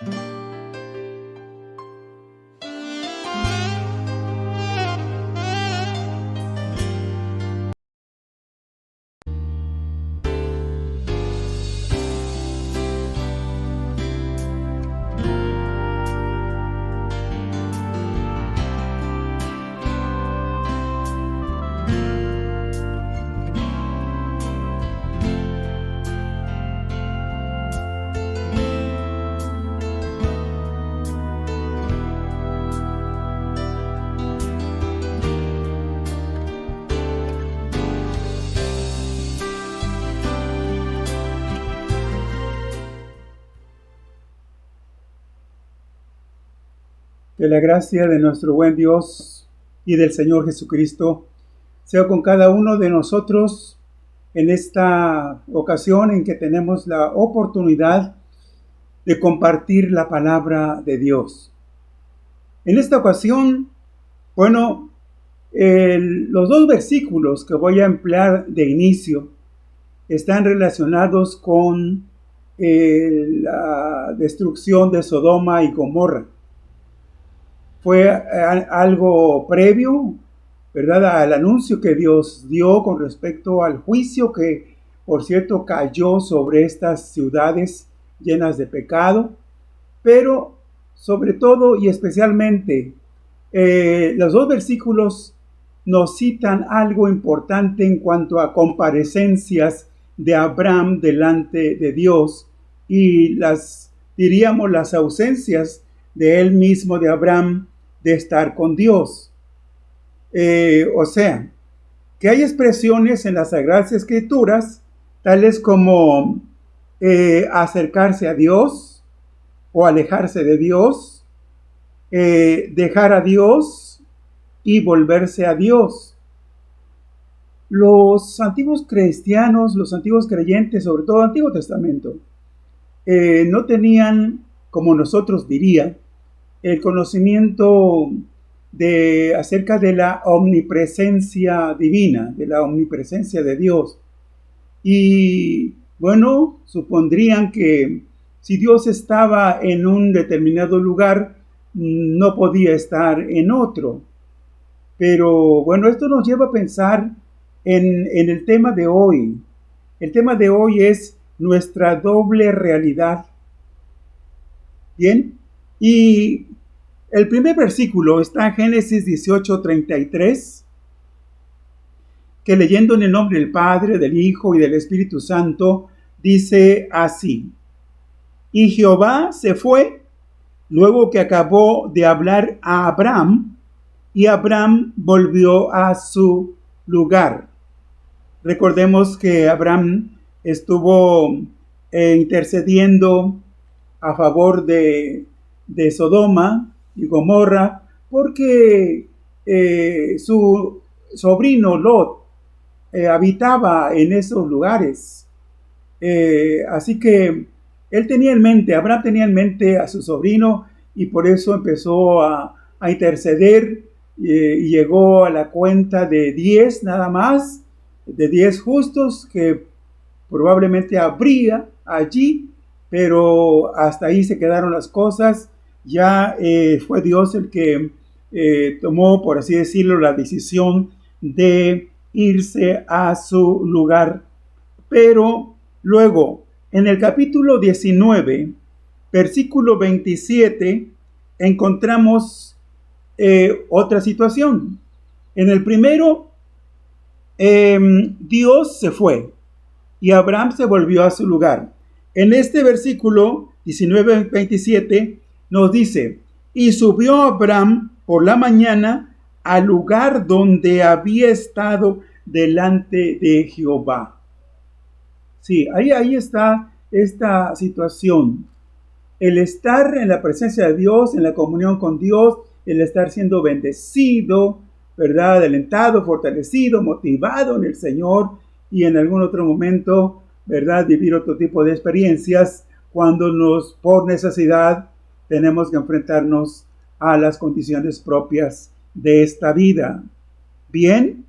Que la gracia de nuestro buen Dios y del Señor Jesucristo sea con cada uno de nosotros en esta ocasión en que tenemos la oportunidad de compartir la palabra de Dios. En esta ocasión, los dos versículos que voy a emplear de inicio están relacionados con la destrucción de Sodoma y Gomorra. Fue algo previo, ¿verdad?, al anuncio que Dios dio con respecto al juicio que, por cierto, cayó sobre estas ciudades llenas de pecado, pero sobre todo y especialmente los dos versículos nos citan algo importante en cuanto a comparecencias de Abraham delante de Dios y las ausencias de él mismo, de Abraham, de estar con Dios. O sea, que hay expresiones en las Sagradas Escrituras, tales como acercarse a Dios o alejarse de Dios, dejar a Dios y volverse a Dios. Los antiguos cristianos, los antiguos creyentes, sobre todo el Antiguo Testamento, no tenían, como nosotros diría, el conocimiento acerca de la omnipresencia divina, de la omnipresencia de Dios. Y bueno, supondrían que si Dios estaba en un determinado lugar, no podía estar en otro. Pero bueno, esto nos lleva a pensar en el tema de hoy. El tema de hoy es nuestra doble realidad. Bien, y el primer versículo está en Génesis 18:33, que leyendo en el nombre del Padre, del Hijo y del Espíritu Santo, dice así: Y Jehová se fue luego que acabó de hablar a Abraham, y Abraham volvió a su lugar. Recordemos que Abraham estuvo intercediendo a favor de Sodoma y Gomorra, porque su sobrino Lot habitaba en esos lugares. Así que Abraham tenía en mente a su sobrino, y por eso empezó a interceder, y llegó a la cuenta de 10 nada más, de 10 justos que probablemente habría allí, pero hasta ahí se quedaron las cosas. Ya fue Dios el que tomó, por así decirlo, la decisión de irse a su lugar. Pero luego, en el capítulo 19, versículo 27, encontramos otra situación. En el primero, Dios se fue y Abraham se volvió a su lugar. En este versículo 19-27 nos dice: y subió Abraham por la mañana al lugar donde había estado delante de Jehová. Sí, ahí está esta situación. El estar en la presencia de Dios, en la comunión con Dios, el estar siendo bendecido, ¿verdad?, alentado, fortalecido, motivado en el Señor, y en algún otro momento, ¿verdad?, vivir otro tipo de experiencias cuando por necesidad tenemos que enfrentarnos a las condiciones propias de esta vida. Bien,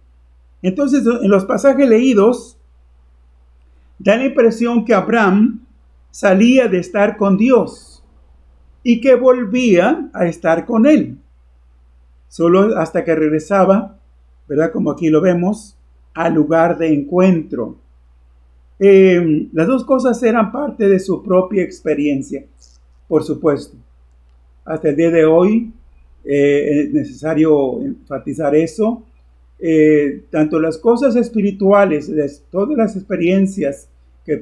entonces en los pasajes leídos da la impresión que Abraham salía de estar con Dios. y que volvía a estar con él. Solo hasta que regresaba, ¿verdad? Como aquí lo vemos, al lugar de encuentro. Las dos cosas eran parte de su propia experiencia, por supuesto. Hasta el día de hoy es necesario enfatizar eso. Tanto las cosas espirituales, todas las experiencias que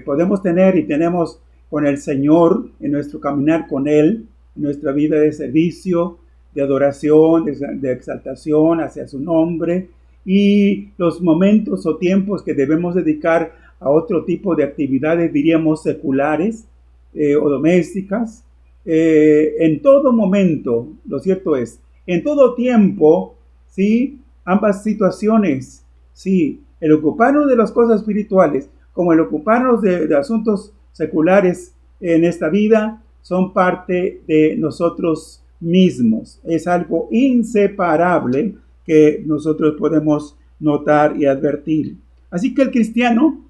podemos tener y tenemos con el Señor en nuestro caminar con Él, en nuestra vida de servicio, de adoración, de exaltación hacia su nombre, y los momentos o tiempos que debemos dedicar a otro tipo de actividades, diríamos seculares o domésticas. En todo momento, lo cierto es, en todo tiempo, ¿sí? Ambas situaciones, sí, el ocuparnos de las cosas espirituales como el ocuparnos de asuntos seculares en esta vida son parte de nosotros mismos. Es algo inseparable que nosotros podemos notar y advertir. Así que el cristiano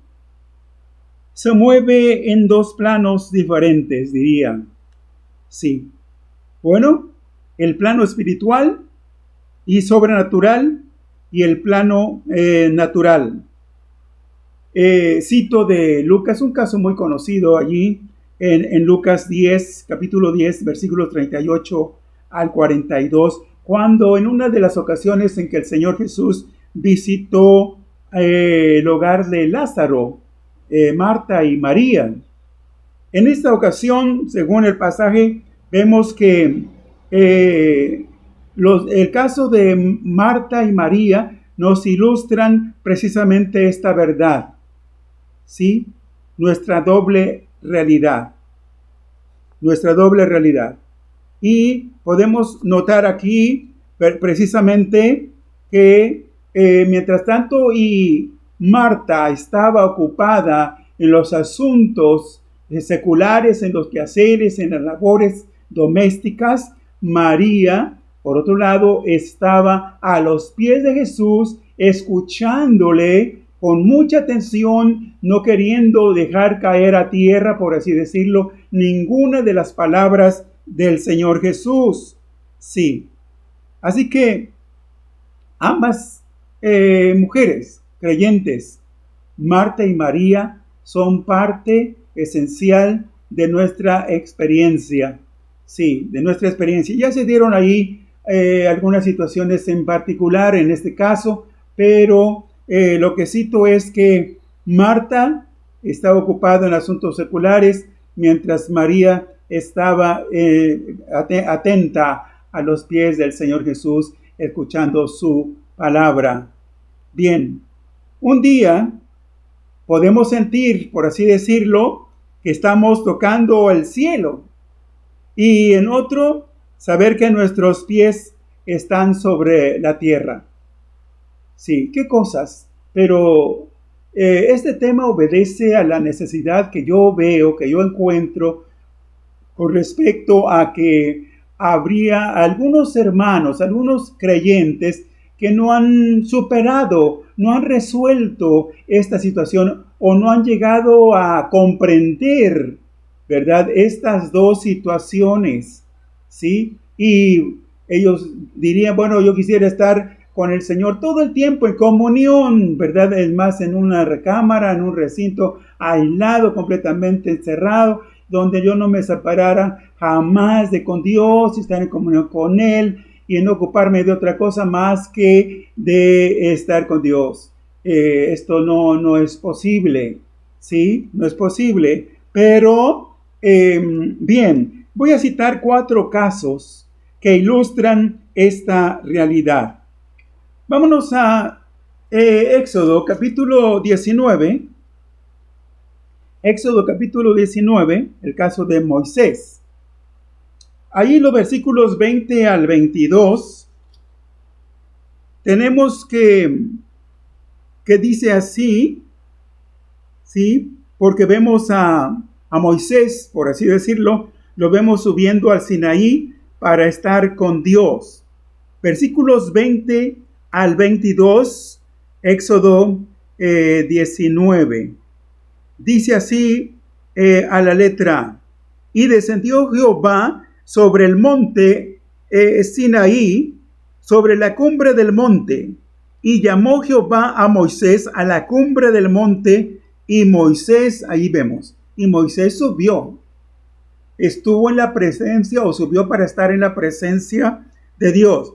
se mueve en dos planos diferentes, diría. Sí. Bueno, el plano espiritual y sobrenatural y el plano natural. Cito de Lucas, un caso muy conocido allí en Lucas 10, capítulo 10, versículos 38 al 42, cuando en una de las ocasiones en que el Señor Jesús visitó el hogar de Lázaro, Marta y María. En esta ocasión, según el pasaje, vemos que el caso de Marta y María nos ilustran precisamente esta verdad, ¿sí? Nuestra doble realidad. Y podemos notar aquí precisamente que mientras tanto y Marta estaba ocupada en los asuntos seculares, en los quehaceres, en las labores domésticas, María, por otro lado, estaba a los pies de Jesús, escuchándole con mucha atención, no queriendo dejar caer a tierra, por así decirlo, ninguna de las palabras del Señor Jesús. Sí. Así que ambas mujeres creyentes, Marta y María, son parte esencial de nuestra experiencia. Sí, de nuestra experiencia. Ya se dieron ahí algunas situaciones en particular en este caso, pero lo que cito es que Marta estaba ocupada en asuntos seculares, mientras María estaba atenta a los pies del Señor Jesús, escuchando su palabra. Bien, un día podemos sentir, por así decirlo, que estamos tocando el cielo, y en otro, saber que nuestros pies están sobre la tierra. Sí, qué cosas, pero este tema obedece a la necesidad que yo veo, que yo encuentro con respecto a que habría algunos hermanos, algunos creyentes que no han superado, no han resuelto esta situación o no han llegado a comprender, ¿verdad?, estas dos situaciones, ¿sí? Y ellos dirían, bueno, yo quisiera estar con el Señor todo el tiempo en comunión, ¿verdad? Es más, en una recámara, en un recinto aislado, completamente encerrado, donde yo no me separara jamás de con Dios, estar en comunión con Él y no ocuparme de otra cosa más que de estar con Dios. Esto no es posible, ¿sí? No es posible, pero bien, voy a citar 4 casos que ilustran esta realidad. Vámonos a Éxodo capítulo 19. Éxodo capítulo 19, el caso de Moisés. Ahí en los versículos 20 al 22 tenemos que dice así, ¿sí? Porque vemos a Moisés, por así decirlo, lo vemos subiendo al Sinaí para estar con Dios. Versículos 20 al 22, Éxodo 19. Dice así a la letra: Y descendió Jehová sobre el monte Sinaí, sobre la cumbre del monte. Y llamó Jehová a Moisés a la cumbre del monte, y Moisés, ahí vemos, y Moisés subió. Estuvo en la presencia, o subió para estar en la presencia de Dios.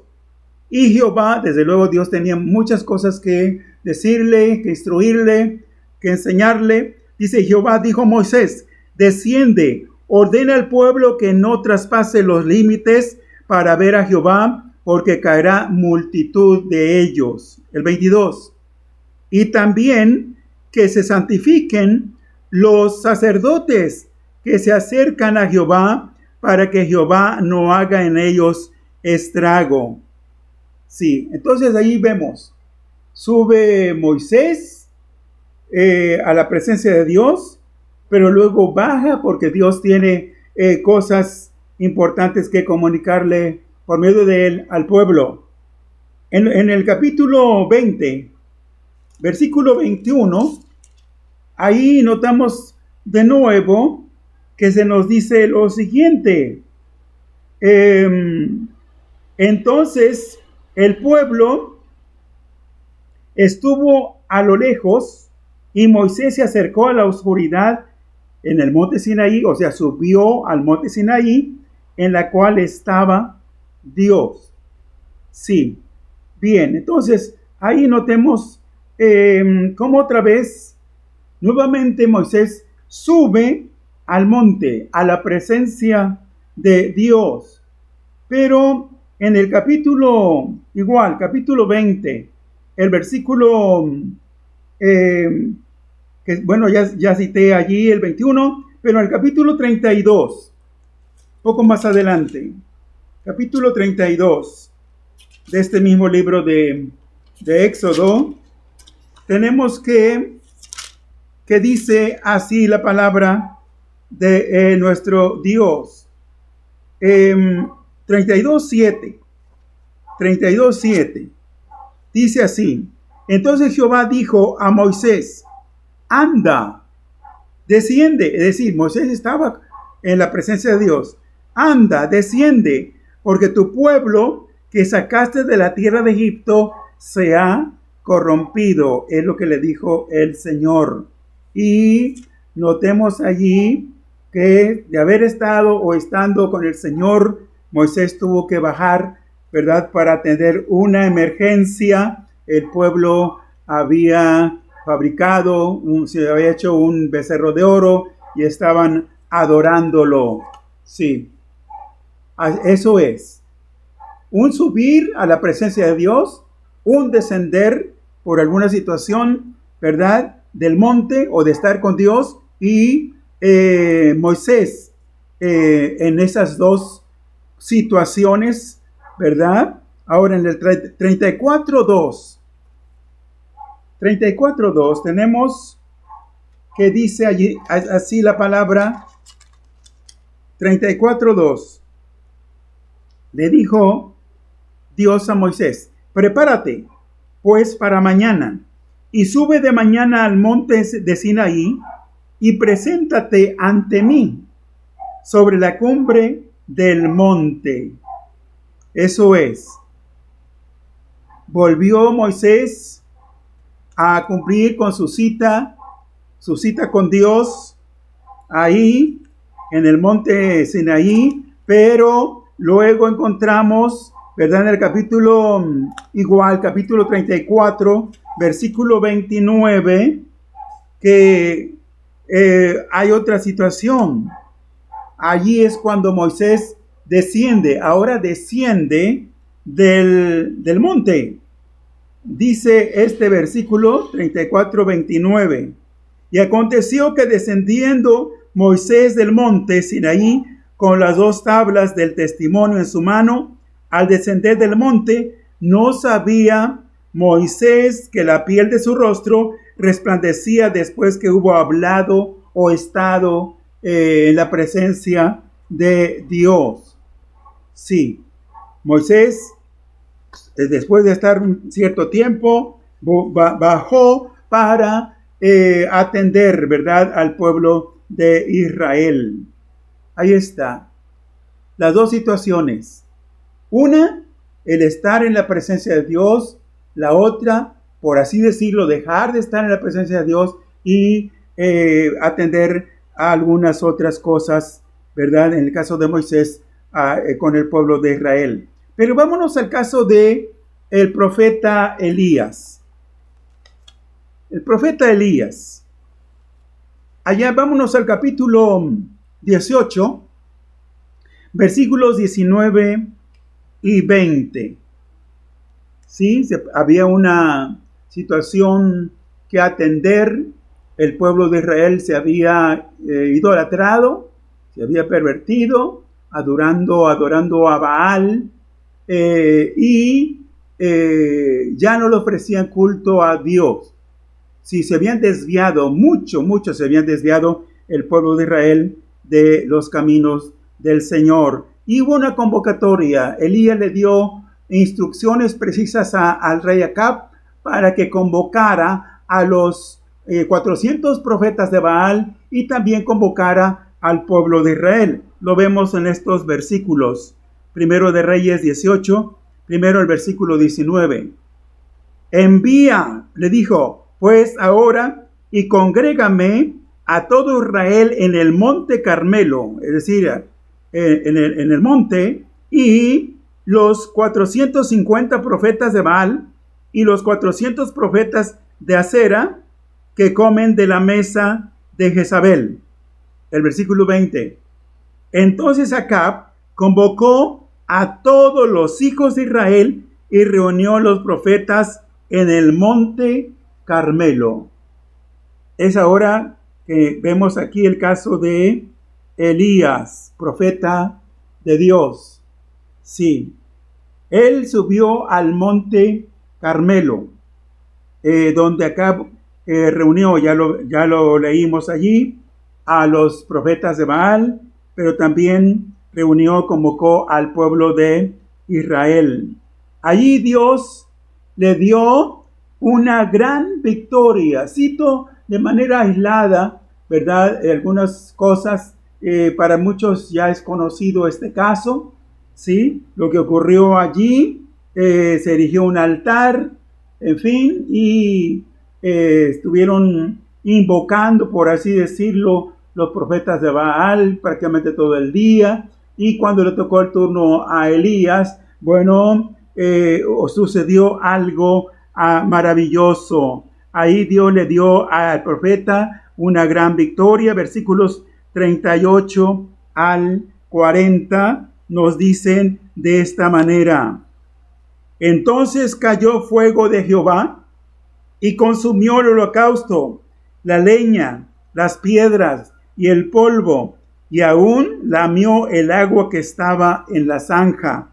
Y Jehová, desde luego Dios tenía muchas cosas que decirle, que instruirle, que enseñarle. Dice: Jehová dijo a Moisés: desciende, ordena al pueblo que no traspase los límites para ver a Jehová, porque caerá multitud de ellos. El 22. Y también que se santifiquen los sacerdotes que se acercan a Jehová, para que Jehová no haga en ellos estrago. Sí, entonces ahí vemos, sube Moisés a la presencia de Dios, pero luego baja porque Dios tiene cosas importantes que comunicarle por medio de él al pueblo. En el capítulo 20, versículo 21, ahí notamos de nuevo que se nos dice lo siguiente. Entonces el pueblo estuvo a lo lejos, y Moisés se acercó a la oscuridad en el monte Sinaí, o sea, subió al monte Sinaí, en la cual estaba Dios. Sí, bien, entonces ahí notemos cómo otra vez, nuevamente Moisés sube al monte, a la presencia de Dios. Pero en el capítulo 20, el versículo, ya cité allí el 21, pero en el capítulo 32, poco más adelante, capítulo 32 de este mismo libro de Éxodo, tenemos que dice así la palabra de nuestro Dios. 32:7 dice así: entonces Jehová dijo a Moisés: anda, desciende. Es decir, Moisés estaba en la presencia de Dios. Anda, desciende, porque tu pueblo que sacaste de la tierra de Egipto se ha corrompido. Es lo que le dijo el Señor. Y notemos allí que de haber estado o estando con el Señor, Moisés tuvo que bajar, ¿verdad?, para atender una emergencia. El pueblo había fabricado, se había hecho un becerro de oro y estaban adorándolo. Sí, eso es. Un subir a la presencia de Dios, un descender por alguna situación, ¿verdad?, del monte o de estar con Dios. Y Moisés en esas dos situaciones, ¿verdad? Ahora en el 34:2 tenemos que dice allí así la palabra. 34:2 le dijo Dios a Moisés: prepárate pues para mañana, y sube de mañana al monte de Sinaí, y preséntate ante mí sobre la cumbre del monte. Eso es. Volvió Moisés a cumplir con su cita con Dios ahí en el monte Sinaí, pero luego encontramos, ¿verdad?, en el capítulo 34, versículo 29, que hay otra situación. Allí es cuando Moisés desciende del monte. Dice este versículo 34:29: y aconteció que descendiendo Moisés del monte Sinaí con las 2 tablas del testimonio en su mano, al descender del monte, no sabía Moisés que la piel de su rostro resplandecía después que hubo hablado o estado en la presencia de Dios. Sí, Moisés, después de estar un cierto tiempo, bajó para atender, ¿verdad?, al pueblo de Israel. Ahí está. Las dos situaciones. Una, el estar en la presencia de Dios. La otra, por así decirlo, dejar de estar en la presencia de Dios y atender a algunas otras cosas, ¿verdad? En el caso de Moisés, con el pueblo de Israel. Pero vámonos al caso de el profeta Elías. El profeta Elías. Allá vámonos al capítulo 18, versículos 19 y 20. ¿Sí? Había una situación que atender. El pueblo de Israel se había idolatrado, se había pervertido, adorando a Baal, y ya no le ofrecían culto a Dios. Sí, se habían desviado, mucho se habían desviado el pueblo de Israel de los caminos del Señor. Y hubo una convocatoria. Elías le dio instrucciones precisas al rey Acab para que convocara a los 400 profetas de Baal y también convocara al pueblo de Israel. Lo vemos en estos versículos. Primero de Reyes 18, primero el versículo 19. Envía, le dijo, pues ahora y congrégame a todo Israel en el monte Carmelo, es decir, en el monte, y los 450 profetas de Baal y los 400 profetas de Acera que comen de la mesa de Jezabel. El versículo 20. Entonces Acab convocó a todos los hijos de Israel y reunió a los profetas en el monte Carmelo. Es ahora que vemos aquí el caso de Elías, profeta de Dios. Sí, él subió al monte Carmelo, donde Acab reunió, ya lo leímos allí, a los profetas de Baal, pero también convocó al pueblo de Israel. Allí Dios le dio una gran victoria. Cito de manera aislada, ¿verdad? Algunas cosas, para muchos ya es conocido este caso, ¿sí? Lo que ocurrió allí, se erigió un altar, en fin, y estuvieron invocando, por así decirlo, los profetas de Baal prácticamente todo el día, y cuando le tocó el turno a Elías, bueno, sucedió algo maravilloso. Ahí Dios le dio al profeta una gran victoria. Versículos 38 al 40 nos dicen de esta manera: entonces cayó fuego de Jehová y consumió el holocausto, la leña, las piedras y el polvo, y aún lamió el agua que estaba en la zanja.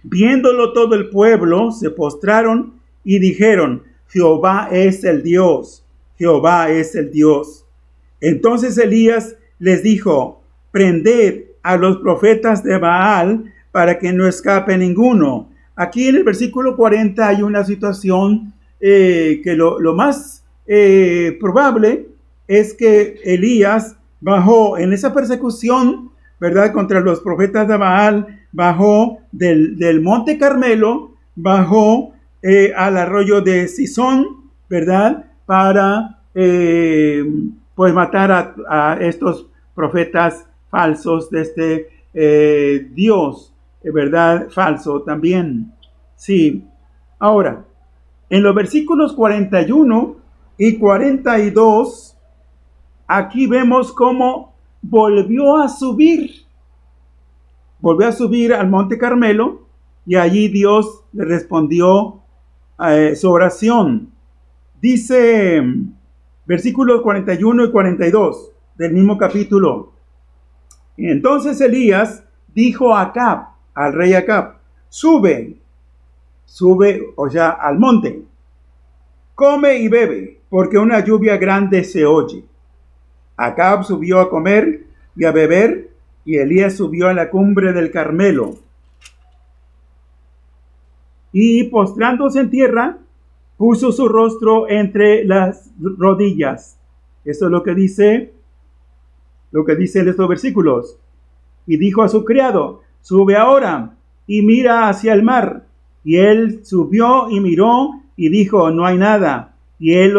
Viéndolo todo el pueblo, se postraron y dijeron: Jehová es el Dios, Jehová es el Dios. Entonces Elías les dijo: prended a los profetas de Baal para que no escape ninguno. Aquí en el versículo 40 hay una situación que lo más probable es que Elías bajó en esa persecución, ¿verdad?, contra los profetas de Baal, bajó del monte Carmelo, bajó al arroyo de Sison, ¿verdad?, para pues matar a estos profetas falsos de este Dios, ¿verdad?, falso también. Sí. Ahora, en los versículos 41 y 42, aquí vemos cómo volvió a subir al monte Carmelo, y allí Dios le respondió su oración. Dice versículos 41 y 42 del mismo capítulo: entonces Elías dijo a Acab, al rey Acab: sube, o sea, al monte, come y bebe, porque una lluvia grande se oye. Acab subió a comer y a beber, y Elías subió a la cumbre del Carmelo. Y postrándose en tierra, puso su rostro entre las rodillas. Eso es lo que dice lo que dice en estos versículos. Y dijo a su criado, sube ahora y mira hacia el mar. Y él subió y miró y dijo, no hay nada. Y él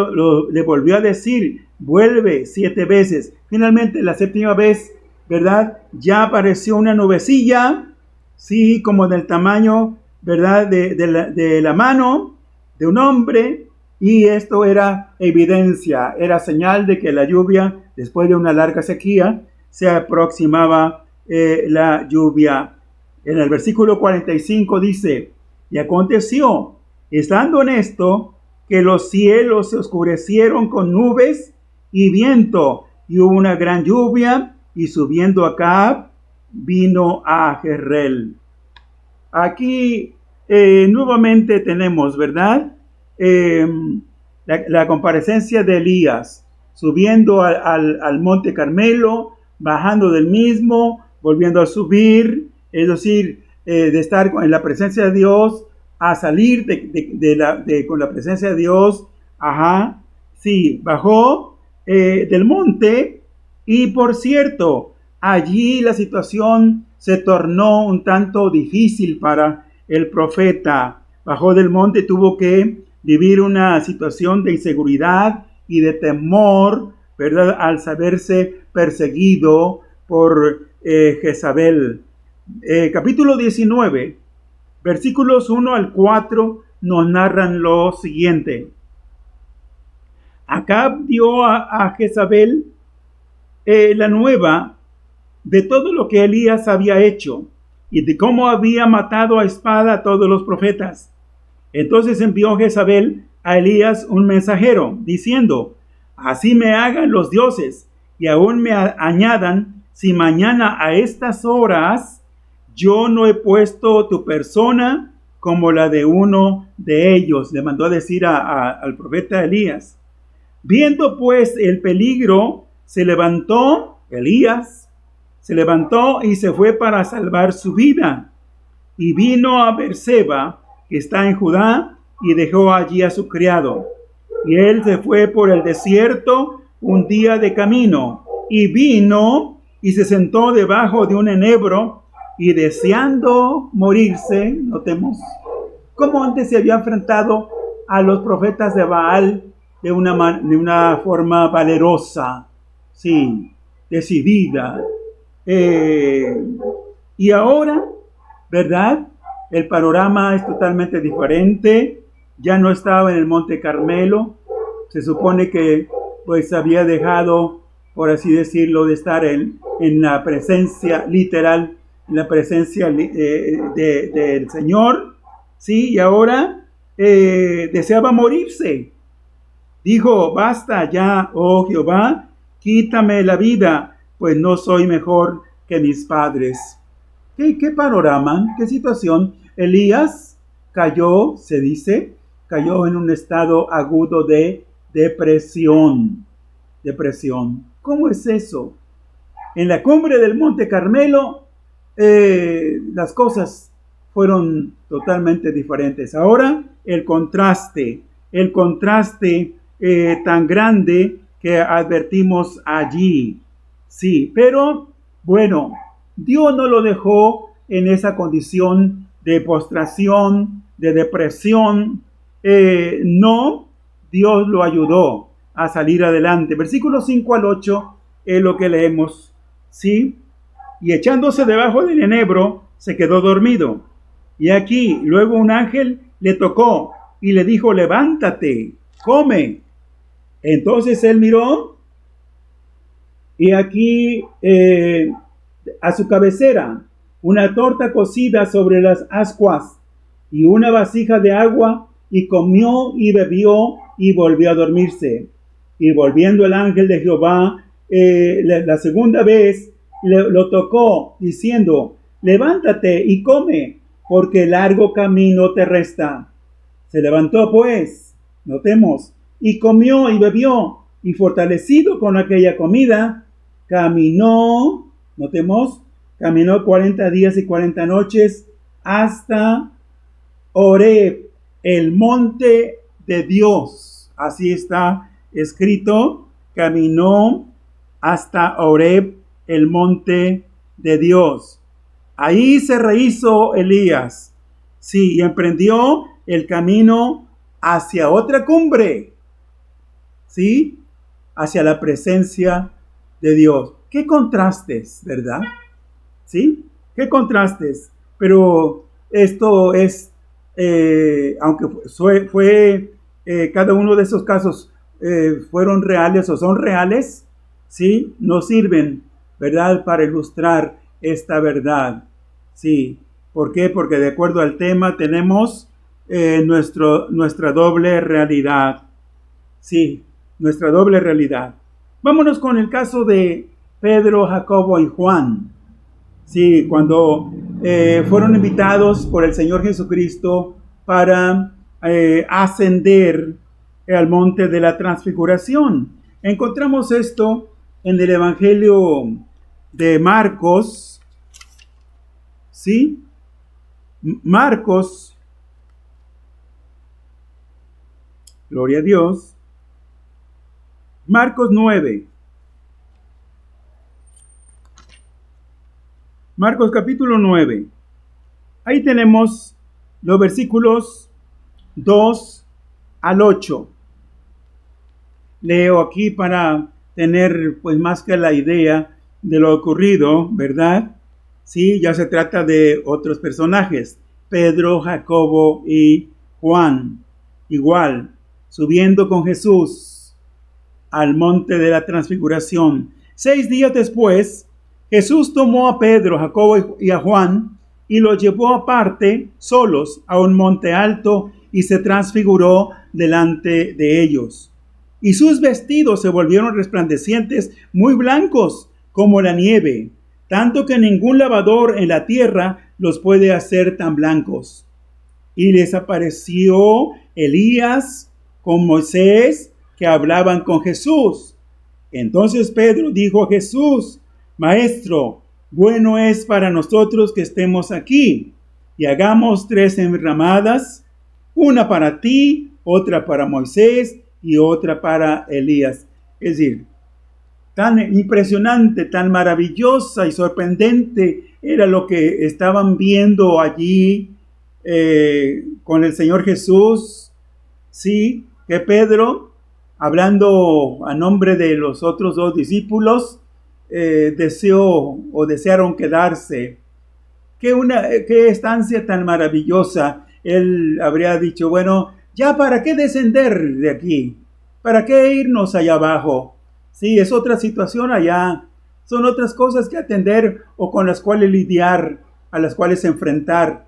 le volvió a decir, vuelve 7 veces. Finalmente, la 7ª vez, ¿verdad? Ya apareció una nubecilla, sí, como del tamaño, ¿verdad? De la mano de un hombre. Y esto era evidencia, era señal de que la lluvia, después de una larga sequía, se aproximaba la lluvia. En el versículo 45 dice, y aconteció, estando en esto, que los cielos se oscurecieron con nubes y viento, y hubo una gran lluvia, y subiendo Acab, vino a Jezreel. Aquí nuevamente tenemos, ¿verdad? La comparecencia de Elías, subiendo al monte Carmelo, bajando del mismo, volviendo a subir, es decir, de estar en la presencia de Dios, a salir con la presencia de Dios, sí, bajó del monte, y por cierto, allí la situación se tornó un tanto difícil para el profeta. Bajó del monte, tuvo que vivir una situación de inseguridad y de temor, ¿verdad? Al saberse perseguido por Jezabel. Capítulo 19, versículos 1 al 4 nos narran lo siguiente. Acab dio a Jezabel la nueva de todo lo que Elías había hecho y de cómo había matado a espada a todos los profetas. Entonces envió Jezabel a Elías un mensajero, diciendo, así me hagan los dioses y aún me añadan, si mañana a estas horas yo no he puesto tu persona como la de uno de ellos. Le mandó a decir al profeta Elías. Viendo pues el peligro, se levantó Elías, se levantó y se fue para salvar su vida. Y vino a Beerseba, que está en Judá, y dejó allí a su criado. Y él se fue por el desierto un día de camino, y vino y se sentó debajo de un enebro, y deseando morirse, notemos, como antes se había enfrentado a los profetas de Baal de una forma valerosa, sí, decidida. Y ahora, ¿verdad? El panorama es totalmente diferente. Ya no estaba en el monte Carmelo. Se supone que pues había dejado, por así decirlo, de estar en la presencia literal, en la presencia del Señor. Sí, y ahora deseaba morirse. Dijo, basta ya, oh Jehová, quítame la vida, pues no soy mejor que mis padres. ¿Qué panorama? ¿Qué situación? Elías cayó, se dice, cayó en un estado agudo de depresión. Depresión. ¿Cómo es eso? En la cumbre del Monte Carmelo, las cosas fueron totalmente diferentes. Ahora, el contraste tan grande que advertimos allí. Sí, pero bueno, Dios no lo dejó en esa condición de postración, de depresión. No, Dios lo ayudó a salir adelante. Versículos 5 al 8 es lo que leemos. ¿Sí? Y echándose debajo del enebro, se quedó dormido. Y aquí, luego un ángel le tocó y le dijo, levántate, come. Entonces él miró y aquí a su cabecera una torta cocida sobre las ascuas y una vasija de agua, y comió y bebió y volvió a dormirse. Y volviendo el ángel de Jehová la segunda vez lo tocó diciendo, levántate y come, porque largo camino te resta. Se levantó pues, notemos, y comió y bebió, y fortalecido con aquella comida, caminó, notemos, caminó 40 días y 40 noches hasta Horeb, el monte de Dios. Así está escrito, caminó hasta Horeb, el monte de Dios. Ahí se rehizo Elías, sí, y emprendió el camino hacia otra cumbre, sí, hacia la presencia de Dios. Qué contrastes, ¿verdad? ¿Sí? Qué contrastes. Pero esto es, aunque cada uno de esos casos fueron reales o son reales, ¿sí? Nos sirven, ¿verdad? Para ilustrar esta verdad. Sí. ¿Por qué? Porque de acuerdo al tema tenemos nuestra doble realidad. Sí, nuestra doble realidad. Vámonos con el caso de Pedro, Jacobo y Juan. Sí, cuando fueron invitados por el Señor Jesucristo para ascender al monte de la transfiguración. Encontramos esto en el Evangelio de Marcos, ¿sí? Marcos, gloria a Dios, Marcos 9. Marcos capítulo 9. Ahí tenemos los versículos 2 al 8. Leo aquí para tener pues más que la idea de lo ocurrido, ¿verdad? Sí, ya se trata de otros personajes, Pedro, Jacobo y Juan, igual, subiendo con Jesús al monte de la transfiguración. 6 días después, Jesús tomó a Pedro, Jacobo y a Juan y los llevó aparte, solos, a un monte alto y se transfiguró delante de ellos. Y sus vestidos se volvieron resplandecientes, muy blancos como la nieve, tanto que ningún lavador en la tierra los puede hacer tan blancos. Y les apareció Elías con Moisés, que hablaban con Jesús. Entonces Pedro dijo a Jesús: Maestro, bueno es para nosotros que estemos aquí, y hagamos 3 enramadas, una para ti, otra para Moisés y otra para Elías. Es decir, tan impresionante, tan maravillosa y sorprendente era lo que estaban viendo allí con el Señor Jesús. Sí, que Pedro, hablando a nombre de los otros 2 discípulos, desearon quedarse. Qué estancia tan maravillosa. Él habría dicho, bueno, ya para qué descender de aquí, para qué irnos allá abajo. Sí, es otra situación allá, son otras cosas que atender o con las cuales lidiar, a las cuales enfrentar.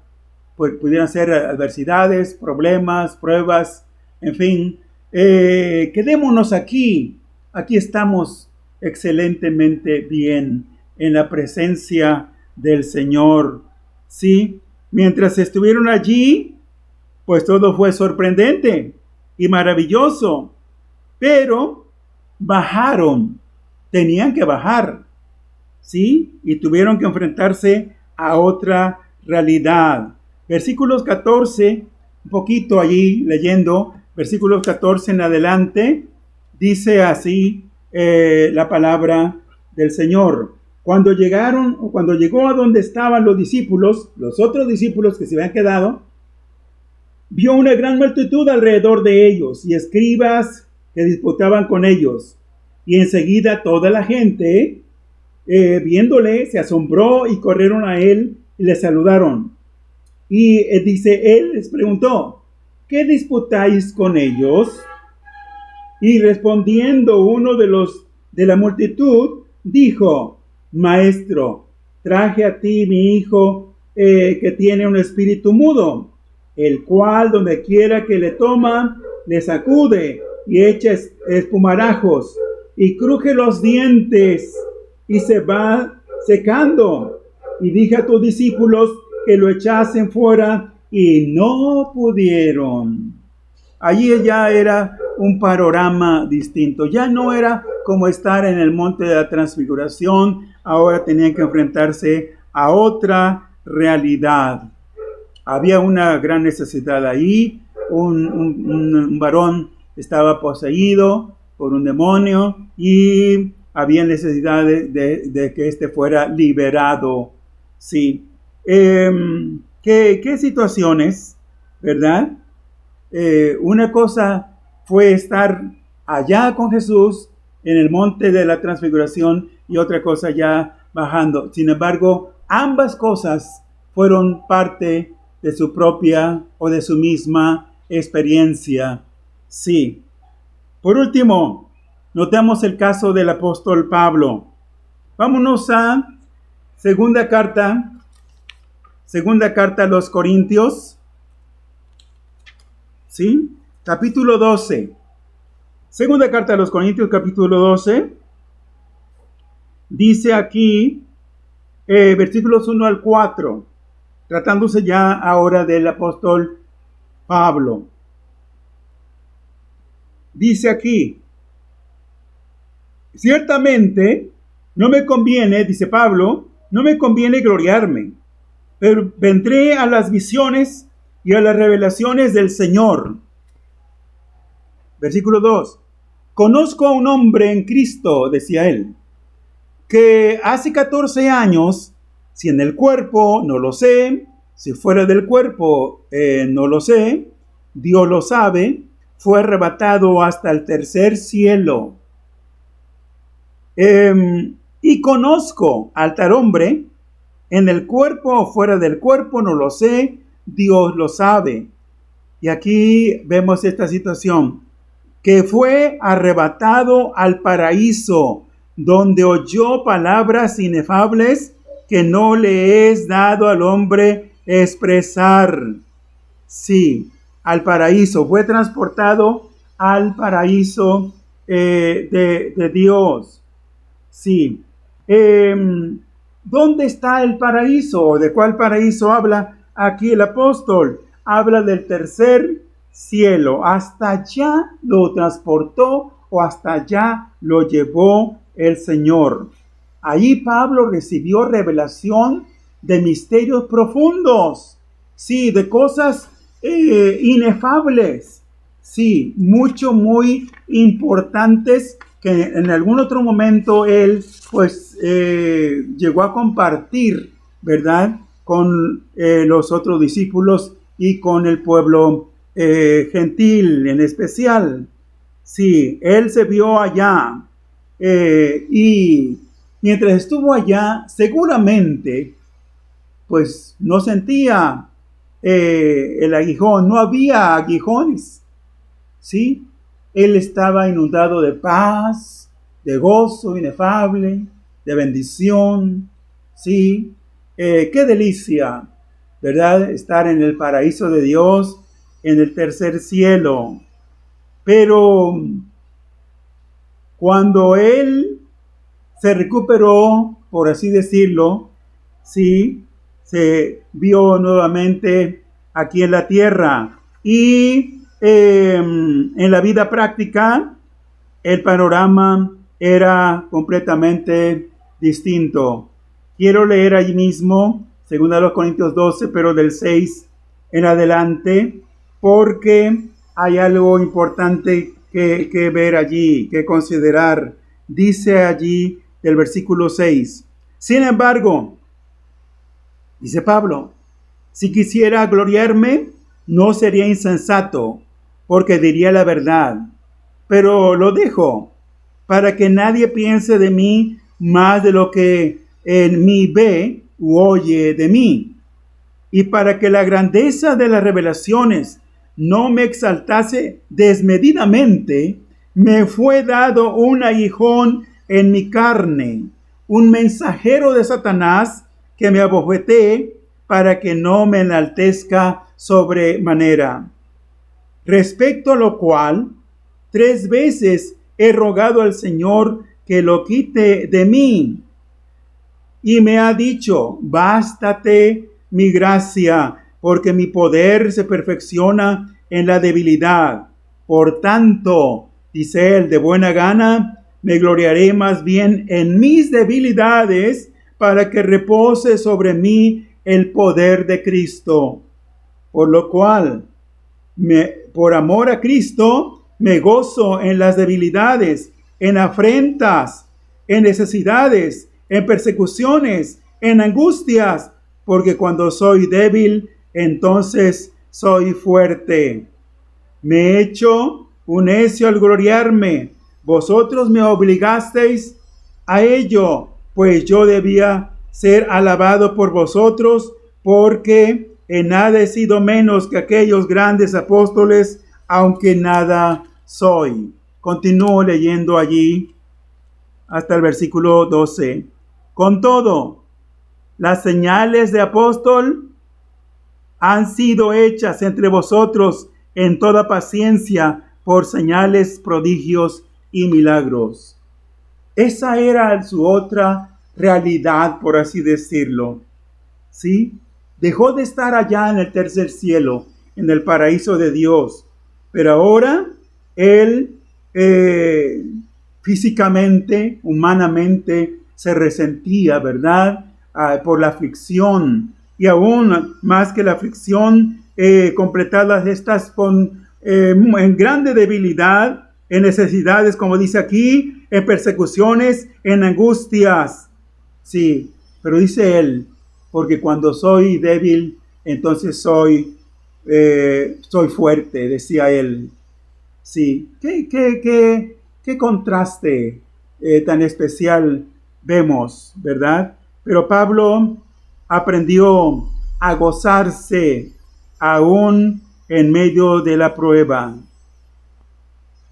Pues pudieran ser adversidades, problemas, pruebas, en fin. Quedémonos aquí, aquí estamos excelentemente bien en la presencia del Señor. Sí, mientras estuvieron allí, pues todo fue sorprendente y maravilloso, pero bajaron, tenían que bajar, sí, y tuvieron que enfrentarse a otra realidad. Versículos 14, un poquito allí leyendo, versículos 14 en adelante, dice así la palabra del Señor. Cuando llegó a donde estaban los discípulos, los otros discípulos que se habían quedado, vio una gran multitud alrededor de ellos y escribas que disputaban con ellos. Y enseguida toda la gente, viéndole, se asombró y corrieron a él y le saludaron. Y dice, él les preguntó, ¿qué disputáis con ellos? Y respondiendo uno de la multitud, dijo, Maestro, traje a ti mi hijo que tiene un espíritu mudo, el cual donde quiera que le toma, le sacude y echa espumarajos y cruje los dientes y se va secando. Y dije a tus discípulos que lo echasen fuera y no pudieron. Allí ya era un panorama distinto. Ya no era como estar en el monte de la transfiguración. Ahora tenían que enfrentarse a otra realidad. Había una gran necesidad ahí. Un varón estaba poseído por un demonio y había necesidad de que éste fuera liberado. Sí. ¿Qué situaciones, verdad? Una cosa fue estar allá con Jesús en el monte de la transfiguración y otra cosa ya bajando. Sin embargo, ambas cosas fueron parte de su propia o de su misma experiencia. Sí. Por último, notamos el caso del apóstol Pablo. Vámonos a segunda carta a los Corintios, ¿sí? Capítulo 12. Segunda carta a los Corintios, capítulo 12. Dice aquí, versículos 1 al 4, tratándose ya ahora del apóstol Pablo. Dice aquí, ciertamente no me conviene, dice Pablo, no me conviene gloriarme, pero vendré a las visiones y a las revelaciones del Señor. Versículo 2. Conozco a un hombre en Cristo, decía él, que hace 14 años, si en el cuerpo, no lo sé, si fuera del cuerpo, no lo sé, Dios lo sabe, fue arrebatado hasta el tercer cielo. Y conozco al tal hombre, en el cuerpo o fuera del cuerpo, no lo sé, Dios lo sabe. Y aquí vemos esta situación, que fue arrebatado al paraíso, donde oyó palabras inefables que no le es dado al hombre expresar. Sí, al paraíso, fue transportado al paraíso de Dios. Sí. ¿Dónde está el paraíso? ¿De cuál paraíso habla aquí el apóstol? Habla del tercer cielo. Hasta allá lo transportó o hasta allá lo llevó el Señor. Ahí Pablo recibió revelación de misterios profundos. Sí, de cosas inefables. Sí, muy importantes que en algún otro momento él pues llegó a compartir, ¿verdad?, con los otros discípulos y con el pueblo gentil en especial. Sí, él se vio allá y mientras estuvo allá seguramente pues no sentía el aguijón, no había aguijones, ¿sí? Él estaba inundado de paz, de gozo inefable, de bendición, ¿sí? Qué delicia, ¿verdad? Estar en el paraíso de Dios, en el tercer cielo. Pero cuando él se recuperó, por así decirlo, ¿sí?, se vio nuevamente aquí en la tierra y en la vida práctica el panorama era completamente distinto. Quiero leer allí mismo 2 Corintios 12, pero del 6 en adelante, porque hay algo importante que ver allí, que considerar. Dice allí del versículo 6, sin embargo, dice Pablo, si quisiera gloriarme, no sería insensato, porque diría la verdad, pero lo dejo para que nadie piense de mí más de lo que en mí ve u oye de mí, y para que la grandeza de las revelaciones no me exaltase desmedidamente, me fue dado un aguijón en mi carne, un mensajero de Satanás que me abofetee para que no me enaltezca sobremanera. Respecto a lo cual, 3 veces he rogado al Señor que lo quite de mí. Y me ha dicho, bástate mi gracia, porque mi poder se perfecciona en la debilidad. Por tanto, dice él, de buena gana, me gloriaré más bien en mis debilidades, para que repose sobre mí el poder de Cristo. Por lo cual, por amor a Cristo, me gozo en las debilidades, en afrentas, en necesidades, en persecuciones, en angustias, porque cuando soy débil, entonces soy fuerte. Me he hecho un necio al gloriarme. Vosotros me obligasteis a ello, pues yo debía ser alabado por vosotros, porque en nada he sido menos que aquellos grandes apóstoles, aunque nada soy. Continúo leyendo allí hasta el versículo 12. Con todo, las señales de apóstol han sido hechas entre vosotros en toda paciencia por señales, prodigios y milagros. Esa era su otra realidad, por así decirlo. ¿Sí? Dejó de estar allá en el tercer cielo, en el paraíso de Dios. Pero ahora él físicamente, humanamente, se resentía, ¿verdad? Por la aflicción. Y aún más que la aflicción, completadas estas en grande debilidad, en necesidades, como dice aquí, en persecuciones, en angustias. Sí, pero dice él, porque cuando soy débil, entonces soy fuerte, decía él. Sí, qué contraste tan especial vemos, ¿verdad? Pero Pablo aprendió a gozarse aún en medio de la prueba.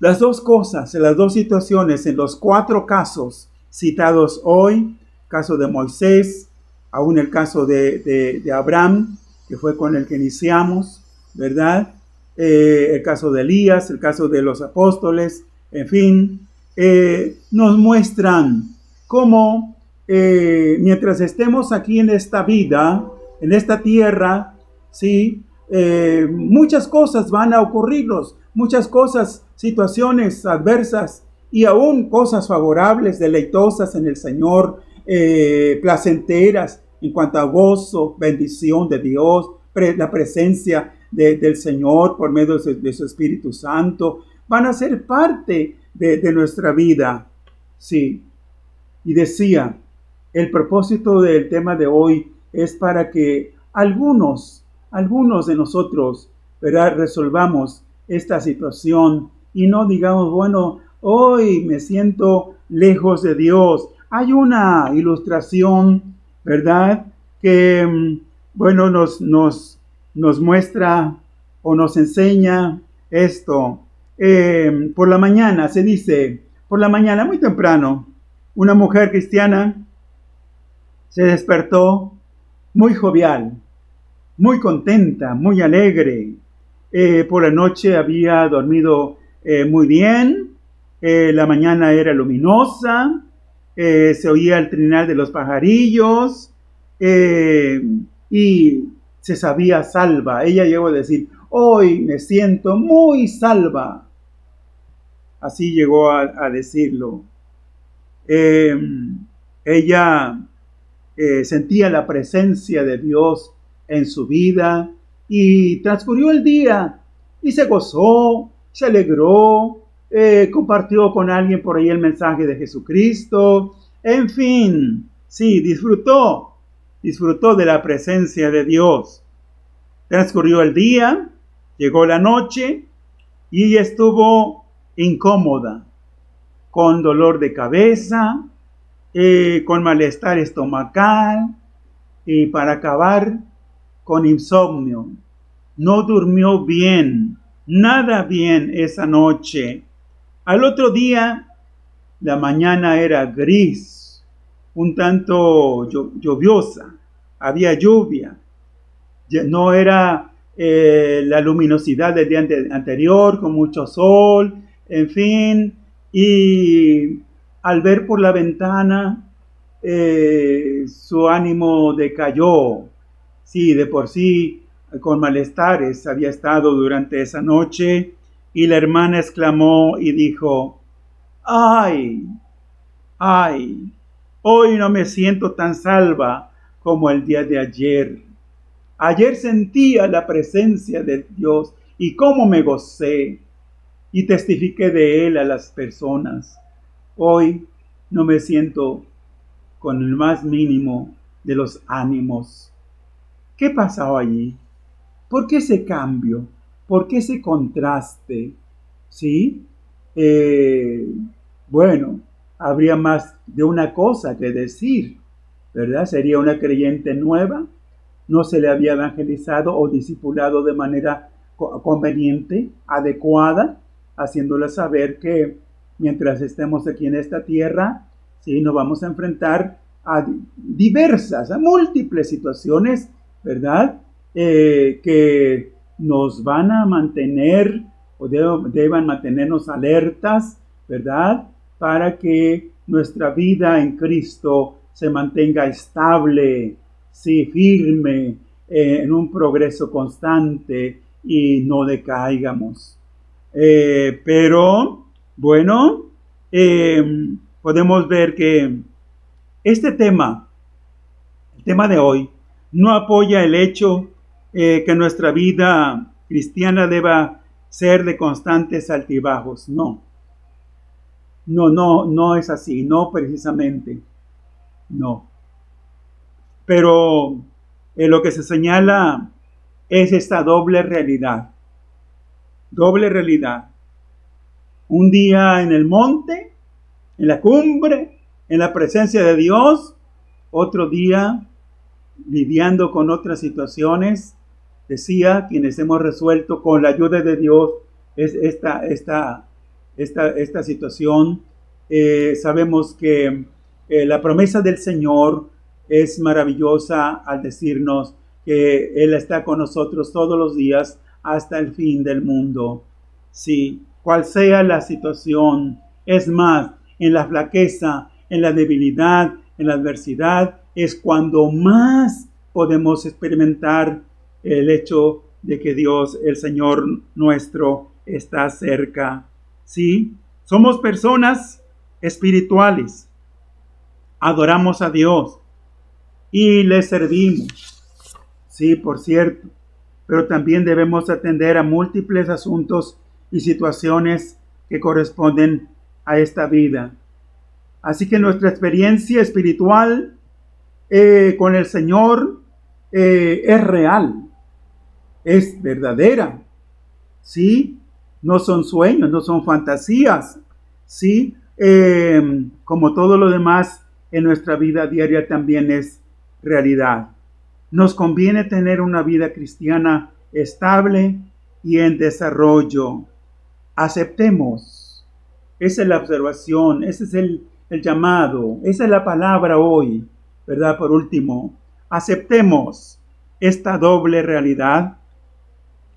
Las dos cosas, las dos situaciones, en los 4 casos citados hoy, caso de Moisés, aún el caso de Abraham, que fue con el que iniciamos, ¿verdad? El caso de Elías, el caso de los apóstoles, en fin, nos muestran cómo mientras estemos aquí en esta vida, en esta tierra, ¿sí? Muchas cosas van a ocurrirnos, muchas cosas, situaciones adversas y aún cosas favorables, deleitosas en el Señor, placenteras en cuanto a gozo, bendición de Dios, la presencia del Señor por medio de su Espíritu Santo, van a ser parte de nuestra vida. Sí. Y decía, el propósito del tema de hoy es para que algunos de nosotros, ¿verdad?, resolvamos esta situación y no digamos, bueno, hoy me siento lejos de Dios. Hay una ilustración, ¿verdad?, que, bueno, nos muestra o nos enseña esto. Por la mañana, se dice, por la mañana, muy temprano, una mujer cristiana se despertó muy jovial, muy contenta, muy alegre. Por la noche había dormido muy bien. La mañana era luminosa. Se oía el trinar de los pajarillos. Y se sabía salva. Ella llegó a decir, hoy me siento muy salva. Así llegó a decirlo. Ella sentía la presencia de Dios en su vida y transcurrió el día y se gozó, se alegró, compartió con alguien por ahí el mensaje de Jesucristo, en fin, sí, disfrutó de la presencia de Dios. Transcurrió el día, llegó la noche y ella estuvo incómoda, con dolor de cabeza, con malestar estomacal y para acabar con insomnio. No durmió bien, nada bien esa noche. Al otro día, la mañana era gris, un tanto lluviosa, había lluvia. No era la luminosidad del día anterior, con mucho sol, en fin, y al ver por la ventana, su ánimo decayó. Sí, de por sí, con malestares había estado durante esa noche, y la hermana exclamó y dijo, ¡ay! Hoy no me siento tan salva como el día de ayer. Ayer sentía la presencia de Dios y cómo me gocé y testifiqué de Él a las personas. Hoy no me siento con el más mínimo de los ánimos. ¿Qué pasó allí? ¿Por qué ese cambio? ¿Por qué ese contraste? ¿Sí? Bueno, habría más de una cosa que decir, ¿verdad? Sería una creyente nueva, no se le había evangelizado o discipulado de manera conveniente, adecuada, haciéndole saber que mientras estemos aquí en esta tierra, sí, nos vamos a enfrentar a diversas, a múltiples situaciones, ¿verdad? Que nos van a mantener o deban mantenernos alertas, ¿verdad? Para que nuestra vida en Cristo se mantenga estable, sí, firme, en un progreso constante y no decaigamos. Pero, bueno, podemos ver que este tema, el tema de hoy, no apoya el hecho que nuestra vida cristiana deba ser de constantes altibajos. No es así, no precisamente, no. Pero lo que se señala es esta doble realidad. Doble realidad. Un día en el monte, en la cumbre, en la presencia de Dios. Otro día lidiando con otras situaciones. Decía, quienes hemos resuelto con la ayuda de Dios es esta situación. Sabemos que la promesa del Señor es maravillosa al decirnos que Él está con nosotros todos los días hasta el fin del mundo. Sí, cual sea la situación, es más, en la flaqueza, en la debilidad, en la adversidad, es cuando más podemos experimentar el hecho de que Dios, el Señor nuestro, está cerca. Sí, somos personas espirituales, adoramos a Dios y le servimos. Sí, por cierto, pero también debemos atender a múltiples asuntos y situaciones que corresponden a esta vida. Así que nuestra experiencia espiritual con el Señor es real, es verdadera, ¿sí? No son sueños, no son fantasías, ¿sí? Como todo lo demás en nuestra vida diaria también es realidad. Nos conviene tener una vida cristiana estable y en desarrollo. Aceptemos. Esa es la observación, ese es el llamado, esa es la palabra hoy, ¿verdad? Por último, aceptemos esta doble realidad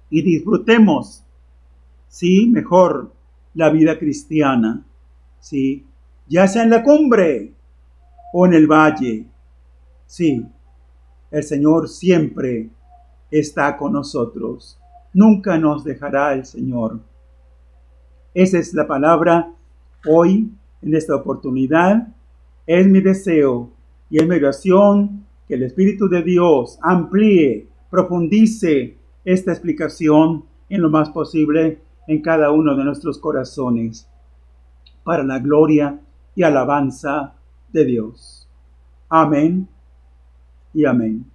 y disfrutemos, sí, mejor la vida cristiana, sí, ya sea en la cumbre o en el valle, sí, el Señor siempre está con nosotros, nunca nos dejará el Señor. Esa es la palabra hoy, en esta oportunidad. Es mi deseo y es mi oración que el Espíritu de Dios amplíe, profundice esta explicación en lo más posible en cada uno de nuestros corazones, para la gloria y alabanza de Dios. Amén y amén.